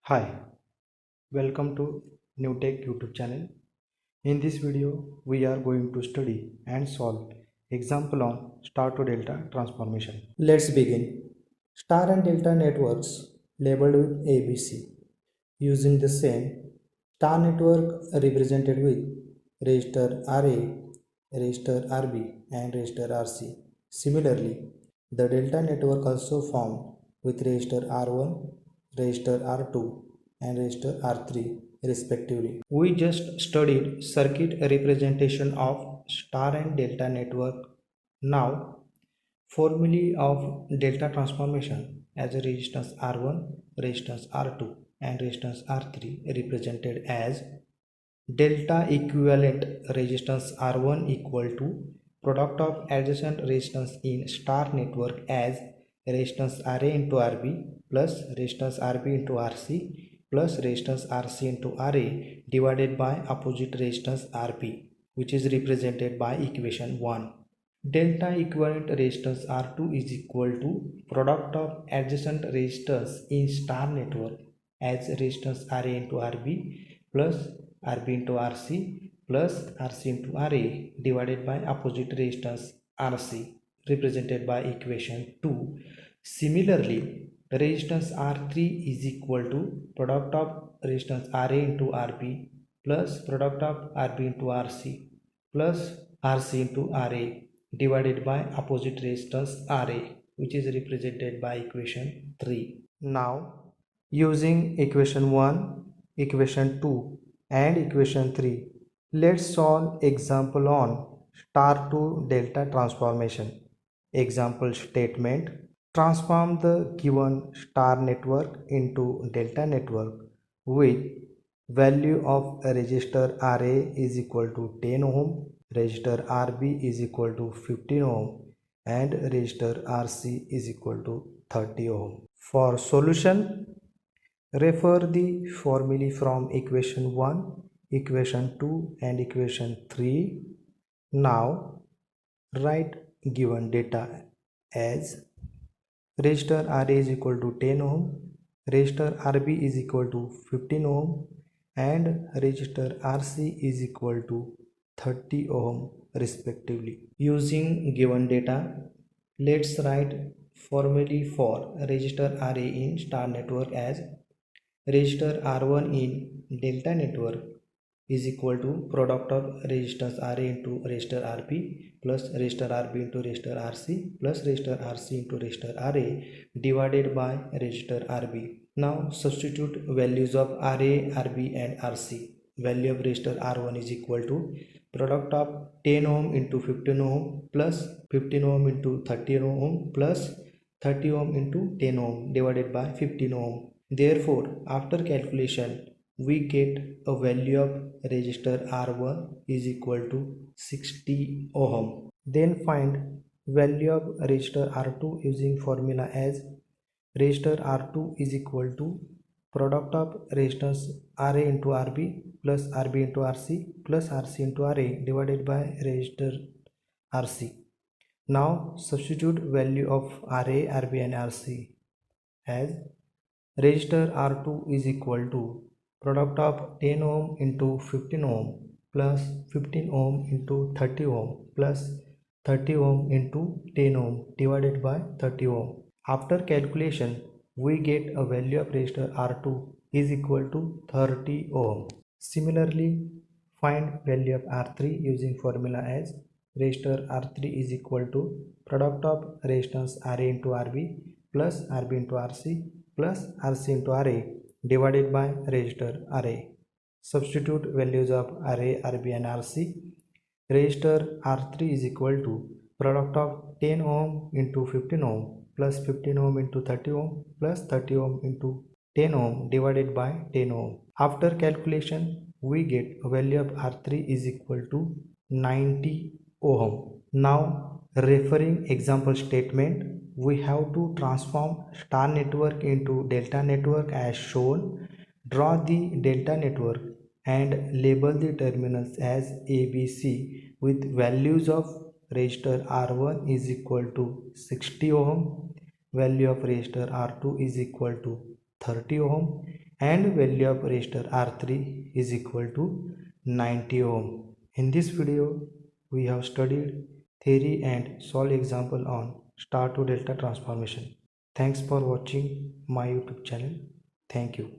Hi, welcome to NewTech YouTube channel. In this video, we are going to study and solve example on star to delta transformation. Let's begin. Star and delta networks labeled with ABC using the same star network represented with register RA, register RB and register RC. Similarly, the delta network also formed with register R1, register R2 and register R3 respectively. We just studied circuit representation of star and delta network. Now, formulae of delta transformation as a resistance R1, resistance R2 and resistance R3 represented as delta equivalent resistance R1 equal to product of adjacent resistance in star network as resistance RA into RB plus resistance RB into RC plus resistance RC into RA divided by opposite resistance RB, which is represented by equation 1. Delta equivalent resistance R2 is equal to product of adjacent resistors in star network as resistance RA into RB plus RB into RC plus RC into RA divided by opposite resistance RC represented by equation 2. Similarly, resistance R3 is equal to product of resistance RA into RB plus product of RB into RC plus RC into RA divided by opposite resistance RA, which is represented by equation 3. Now, using equation 1, equation 2 and equation 3, let's solve example on star to delta transformation. Example statement: transform the given star network into delta network with value of a resistor RA is equal to 10 ohm, resistor RB is equal to 15 ohm and resistor RC is equal to 30 ohm. For solution, refer the formulae from equation 1, equation 2 and equation 3. Now, write given data as resistor RA is equal to 10 ohm, resistor RB is equal to 15 ohm and resistor RC is equal to 30 ohm respectively. Using given data, let's write formulae for resistor RA in star network as resistor R1 in delta network is equal to product of resistance RA into resistor RB plus resistor RB into resistor RC plus resistor RC into resistor RA divided by resistor RB. Now substitute values of RA, RB and RC. Value of resistor R1 is equal to product of 10 ohm into 15 ohm plus 15 ohm into 30 ohm plus 30 ohm into 10 ohm divided by 15 ohm. Therefore, after calculation, we get a value of resistor R1 is equal to 60 ohm. Then find value of resistor R2 using formula as resistor R2 is equal to product of resistance RA into RB plus RB into RC plus RC into RA divided by resistor RC. Now substitute value of RA, RB and RC as resistor R2 is equal to product of 10 ohm into 15 ohm plus 15 ohm into 30 ohm plus 30 ohm into 10 ohm divided by 30 ohm. After calculation, we get a value of resistor R2 is equal to 30 ohm. Similarly, find value of R3 using formula as resistor R3 is equal to product of resistance RA into RB plus RB into RC plus RC into RA divided by resistor RA. Substitute values of RA, RB and RC. Resistor R3 is equal to product of 10 ohm into 15 ohm plus 15 ohm into 30 ohm plus 30 ohm into 10 ohm divided by 10 ohm. After calculation, we get a value of R3 is equal to 90 ohm. Now, referring example statement, we have to transform star network into delta network as shown. Draw the delta network and label the terminals as ABC with values of resistor R1 is equal to 60 ohm, value of resistor R2 is equal to 30 ohm and value of resistor R3 is equal to 90 ohm. In this video, we have studied theory and solved example on star to delta transformation. Thanks for watching my YouTube channel. Thank you.